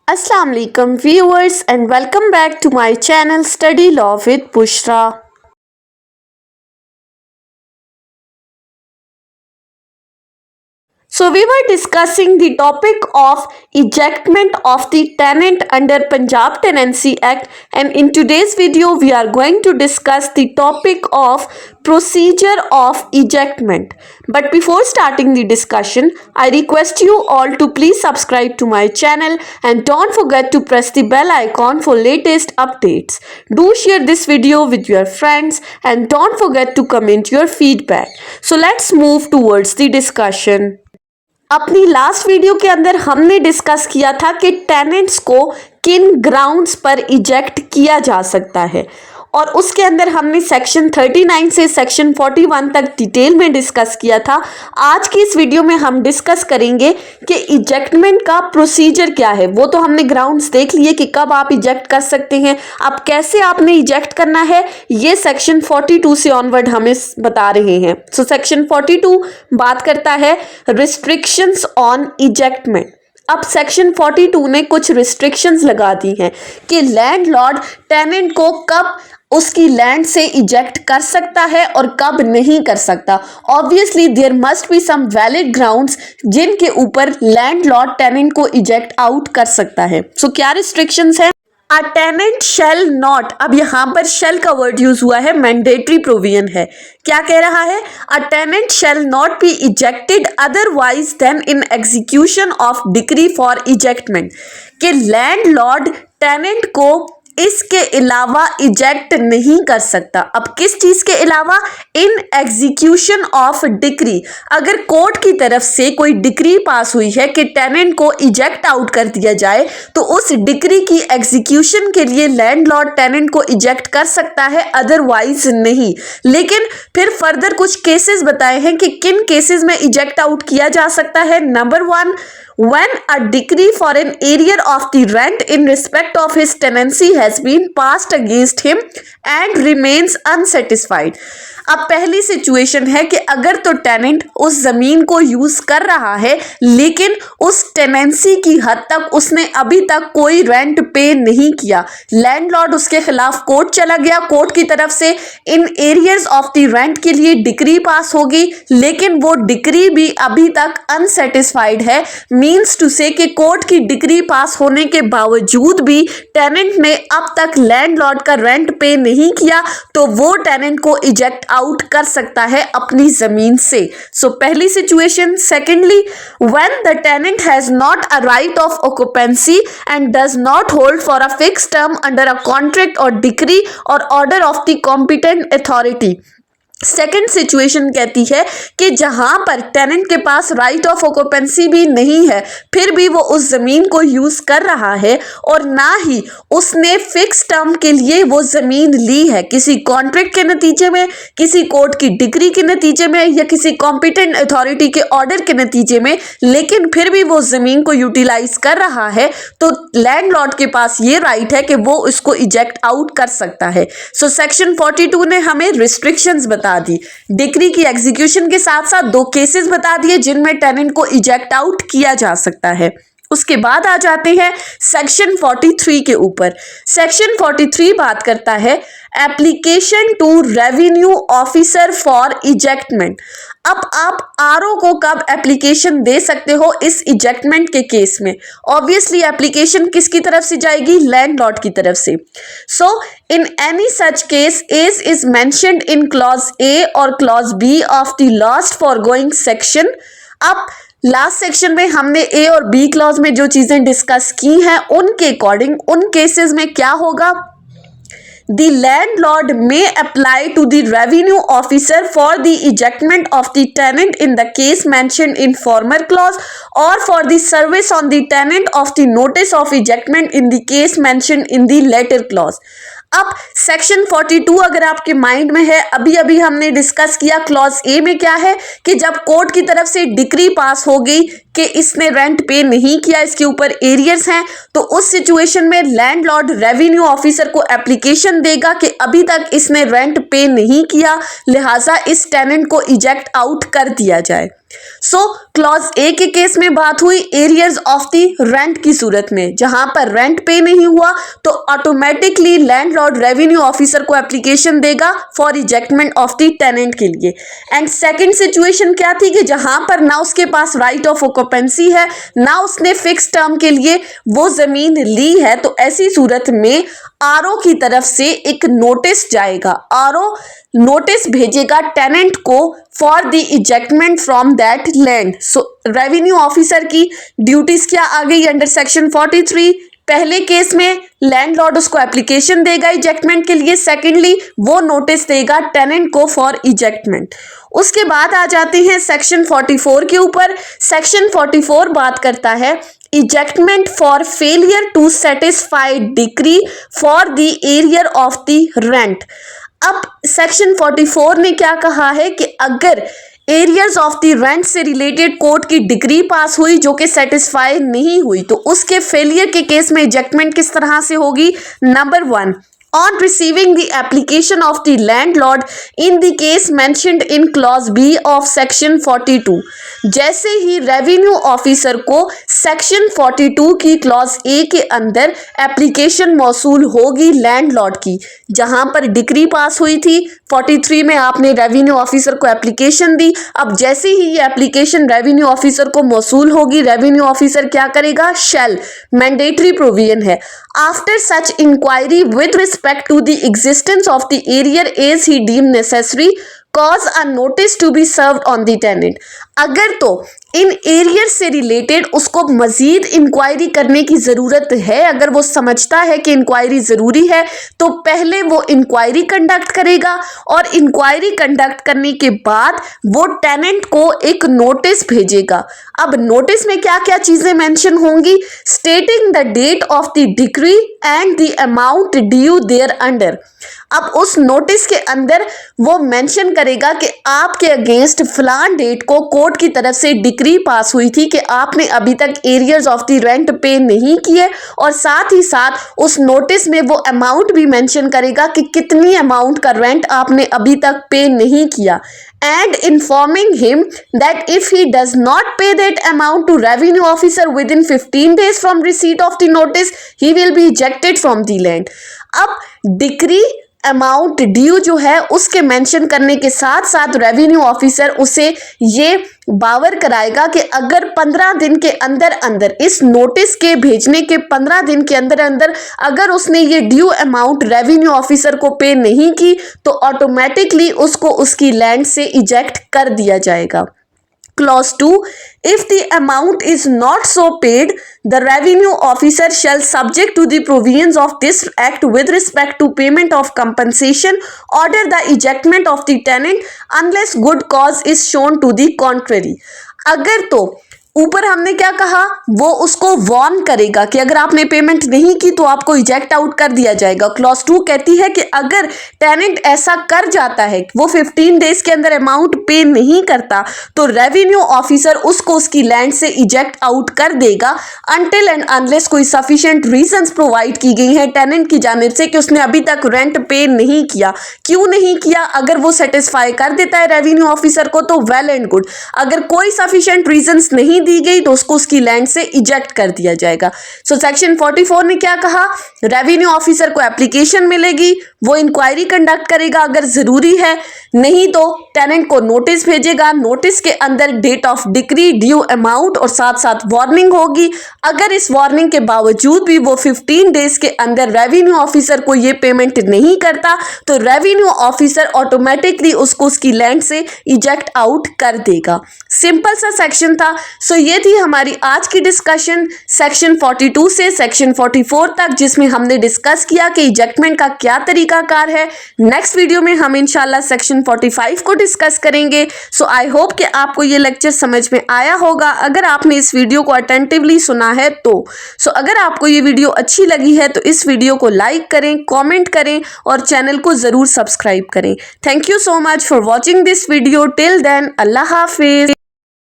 Assalamu alaikum viewers and welcome back to my channel Study Law with Bushra. So we were discussing the topic of ejectment of the tenant under Punjab Tenancy Act, and in today's video we are going to discuss the topic of procedure of ejectment. But before starting the discussion, I request you all to please subscribe to my channel and don't forget to press the bell icon for latest updates. Do share this video with your friends and don't forget to comment your feedback. So let's move towards the discussion. अपनी last video के अंदर हमने discuss किया था कि tenants को किन grounds पर इजेक्ट किया जा सकता है, और उसके अंदर हमने सेक्शन 39 से सेक्शन 41 तक डिटेल में डिस्कस किया था। आज की इस वीडियो में हम डिस्कस करेंगे कि इजेक्टमेंट का प्रोसीजर क्या है। वो तो हमने ग्राउंड्स देख लिए कि कब आप इजेक्ट कर सकते हैं, अब कैसे आपने इजेक्ट करना है ये सेक्शन 42 से ऑनवर्ड हमें बता रहे हैं। सो सेक्शन 42 बात करता है रिस्ट्रिक्शंस ऑन इजेक्टमेंट। अब सेक्शन 42 ने कुछ रिस्ट्रिक्शंस लगा दी हैं कि लैंडलॉर्ड टेनेंट को कब उसकी लैंड से इजेक्ट कर सकता है और कब नहीं कर सकता। Obviously there must be some valid grounds जिनके ऊपर लैंडलॉर्ड टेनेंट को इजेक्ट आउट कर सकता है। सो क्या रिस्ट्रिक्शंस है? अ टेनेंट शेल नॉट, अब यहाँ पर शेल का वर्ड यूज हुआ है, मैंडेटरी प्रोविजन है। क्या कह रहा है? A tenant shall not be ejected otherwise than in execution of decree for ejectment, कि लैंडलॉर्ड टेनेंट को इसके अलावा इजेक्ट नहीं कर सकता। अब किस चीज के अलावा? इन एग्जीक्यूशन ऑफ डिक्री। अगर कोर्ट की तरफ से कोई डिक्री पास हुई है कि टेनेंट को इजेक्ट आउट कर दिया जाए, तो उस डिक्री की एग्जीक्यूशन के लिए लैंडलॉर्ड टेनेंट को इजेक्ट कर सकता है, अदरवाइज नहीं। लेकिन फिर फर्दर कुछ केसेस बताए हैं कि किन केसेस में इजेक्ट आउट किया जा सकता है। Number 1, when a decree for an arrear of the rent in respect of his tenancy has been passed against him and remains unsatisfied। अब पहली सिचुएशन है कि अगर तो टेनेंट उस जमीन को यूज कर रहा है लेकिन उस टेनेंसी की हद तक उसने अभी तक कोई रेंट पे नहीं किया, लैंडलॉर्ड उसके खिलाफ कोर्ट चला गया, कोर्ट की तरफ से in arrears of the rent के लिए डिक्री पास होगी, लेकिन वो डिक्री भी अभी तक अनसेटिस्फाइड है। मीन्स टू से कि कोर्ट की डिक्री पास होने के बावजूद भी टेनेंट ने अब तक लैंडलॉर्ड का रेंट पे नहीं किया, तो वो टेनेंट को इजेक्ट आउट कर सकता है अपनी जमीन से। सो पहली situation. Secondly, when the tenant has not a right of occupancy and does not hold for a fix term under a contract or decree or order of the competent authority. Second situation कहती है कि जहां पर tenant के पास right of occupancy भी नहीं है, फिर भी वो उस जमीन को यूज कर रहा है और ना ही उसने फिक्स टर्म के लिए वो जमीन ली है, किसी कॉन्ट्रैक्ट के नतीजे में, किसी कोर्ट की डिक्री के नतीजे में या किसी कॉम्पिटेंट अथॉरिटी के ऑर्डर के नतीजे में, लेकिन फिर भी वो जमीन को यूटिलाइज कर रहा है, तो लैंडलॉर्ड के पास ये राइट है कि वो उसको इजेक्ट आउट कर सकता है। सो सेक्शन 42 ने हमें रिस्ट्रिक्शंस बता दी। डिक्री की एग्जीक्यूशन के साथ साथ दो केसेस बता दिए जिनमें टेनेंट को इजेक्ट आउट किया जा सकता है। उसके बाद आ जाते हैं सेक्शन 43 के ऊपर। सेक्शन 43 बात करता है application to revenue officer for ejectment. अब आप आरओ को कब एप्लीकेशन दे सकते हो इस इजेक्टमेंट के केस में? ऑब्वियसली एप्लीकेशन किसकी तरफ से जाएगी? लैंडलॉर्ड की तरफ से। So in any such case as is mentioned in clause A और clause B of the last foregoing section. अब लास्ट सेक्शन में हमने ए और बी क्लॉज में जो चीजें डिस्कस की हैं उनके अकॉर्डिंग उन केसेस में क्या होगा? The landlord may apply to the revenue officer for the ejectment of the tenant in the case mentioned in former clause or for the service on the tenant of the notice of ejectment in the case mentioned in the latter clause। अब section 42 अगर आपके mind में है, अभी अभी हमने discuss किया clause A में क्या है कि जब कोर्ट की तरफ से डिक्री पास हो गई कि इसने रेंट पे नहीं किया, इसके ऊपर एरियर्स हैं, तो उस सिचुएशन में लैंडलॉर्ड रेवेन्यू ऑफिसर को एप्लीकेशन देगा कि अभी तक इसने रेंट पे नहीं किया, लिहाजा इस टेनेंट को इजेक्ट आउट कर दिया जाए। सो क्लॉज ए के केस में बात हुई एरियर्स ऑफ द रेंट की सूरत में, जहां पर रेंट पे नहीं हुआ तो ऑटोमेटिकली लैंडलॉर्ड रेवेन्यू ऑफिसर को एप्लीकेशन देगा for ejectment of the tenant के लिए। एंड सेकंड सिचुएशन क्या थी कि जहां पर ना उसके पास राइट ऑफ ऑक्यूपेंसी है, ना उसने फिक्स टर्म के लिए वो जमीन ली है, तो ऐसी सूरत में आरओ की तरफ से एक नोटिस जाएगा। आरओ नोटिस भेजेगा टेनेंट को for the ejectment from that land. So revenue officer की ड्यूटीज क्या आ गई अंडर सेक्शन 43? पहले केस में लैंडलॉर्ड उसको एप्लीकेशन देगा इजेक्टमेंट के लिए, सेकेंडली वो नोटिस देगा टेनेंट को फॉर इजेक्टमेंट। उसके बाद आ जाते हैं सेक्शन 44 के ऊपर। सेक्शन 44 बात करता है ejectment for failure to satisfy decree for the arrear of the rent. अब सेक्शन 44 ने क्या कहा है कि अगर एरियर्स ऑफ द रेंट से रिलेटेड कोर्ट की डिग्री पास हुई जो कि सेटिस्फाई नहीं हुई, तो उसके फेलियर के केस में इजेक्टमेंट किस तरह से होगी? Number 1, on receiving the application of the landlord in the case mentioned in clause B of section 42, जैसे ही रेवेन्यू ऑफिसर को सेक्शन 42 की क्लॉज ए के अंदर एप्लीकेशन मौसूल होगी लैंडलॉर्ड की, जहां पर डिक्री पास हुई थी 43 में, आपने रेवेन्यू ऑफिसर को एप्लीकेशन दी। अब जैसे ही ये एप्लीकेशन रेवेन्यू ऑफिसर को मौसूल होगी, रेवेन्यू ऑफिसर क्या करेगा? शैल, मैंडेटरी प्रोविजन है। After such inquiry with respect to the existence of the arrear as he deemed necessary, cause a notice to be served on the tenant। अगर तो in arrear से related उसको मजीद inquiry करने की ज़रूरत है, अगर वो समझता है कि इंक्वायरी ज़रूरी है, तो पहले वो इंक्वायरी कंडक्ट करेगा और इंक्वायरी कंडक्ट करने के बाद वो टेनेंट को एक नोटिस भेजेगा। अब नोटिस में क्या क्या चीज़ें मेंशन होंगी? Stating the date of the decree and the amount due thereunder. अब उस नोटिस के अंदर वो मेंशन करेगा कि आपके अगेंस्ट फलान डेट को कोर्ट की तरफ से डिक्री पास हुई थी कि आपने अभी तक एरियर्स ऑफ द रेंट पे नहीं किए, और साथ ही साथ उस नोटिस में वो अमाउंट भी मेंशन करेगा कि कितनी अमाउंट का रेंट आपने अभी तक पे नहीं किया, and informing him that if he does not pay that amount to revenue officer within 15 days from receipt of the notice, he will be ejected from the land। अब डिक्री अमाउंट ड्यू जो है उसके mention करने के साथ साथ revenue officer उसे ये बावर कराएगा कि अगर 15 दिन के अंदर अंदर, इस नोटिस के भेजने के 15 दिन के अंदर अंदर अगर उसने ये ड्यू अमाउंट रेवेन्यू ऑफिसर को पे नहीं की, तो ऑटोमेटिकली उसको उसकी लैंड से इजेक्ट कर दिया जाएगा। Clause 2, if the amount is not so paid, the revenue officer shall, subject to the provisions of this act with respect to payment of compensation, order the ejectment of the tenant unless good cause is shown to the contrary। अगर तो ऊपर हमने क्या कहा, वो उसको warn करेगा कि अगर आपने पेमेंट नहीं की तो आपको इजेक्ट आउट कर दिया जाएगा। क्लॉज 2 कहती है कि अगर टेनेंट ऐसा कर जाता है, वो 15 डेज के अंदर अमाउंट पे नहीं करता, तो रेवेन्यू ऑफिसर उसको उसकी लैंड से इजेक्ट आउट कर देगा अनटिल एंड अनलेस कोई सफिशिएंट रीजंस प्रोवाइड की गई हैं टेनेंट की जानिब से कि उसने अभी तक रेंट पे नहीं किया। क्यों नहीं किया? अगर वो सेटिस्फाई कर देता है रेवेन्यू ऑफिसर को तो वेल एंड गुड, अगर कोई सफिशिएंट रीजंस नहीं दी गई तो उसको उसकी लैंड से इजेक्ट कर दिया जाएगा। सो सेक्शन 44 ने क्या कहा? रेवेन्यू ऑफिसर को एप्लीकेशन मिलेगी, वो इंक्वायरी कंडक्ट करेगा अगर जरूरी है, नहीं तो टेनेंट को नोटिस भेजेगा। नोटिस के अंदर date of decree, due amount और साथ साथ वार्निंग होगी। अगर इस वार्निंग के बावजूद भी वो 15 डेज के अंदर रेवेन्यू ऑफिसर को ये पेमेंट नहीं करता, तो रेवेन्यू ऑफिसर ऑटोमेटिकली उसको उसकी लैंड से इजेक्ट आउट कर देगा। सिंपल सा सेक्शन था। सो ये थी हमारी आज की डिस्कशन सेक्शन 42 से सेक्शन 44 तक, जिसमें हमने डिस्कस किया कि इजेक्टमेंट का क्या तरीकाकार है। नेक्स्ट वीडियो में हम इंशाल्लाह सेक्शन 45 को डिस्कस करेंगे। सो आई होप कि आपको ये लेक्चर समझ में आया होगा, अगर आपने इस वीडियो को अटेंटिवली सुना है तो। सो अगर आपको ये वीडियो अच्छी लगी है तो इस वीडियो को लाइक करें, कॉमेंट करें और चैनल को ज़रूर सब्सक्राइब करें। Thank you so much for watching this video. Till then, Allah Hafiz.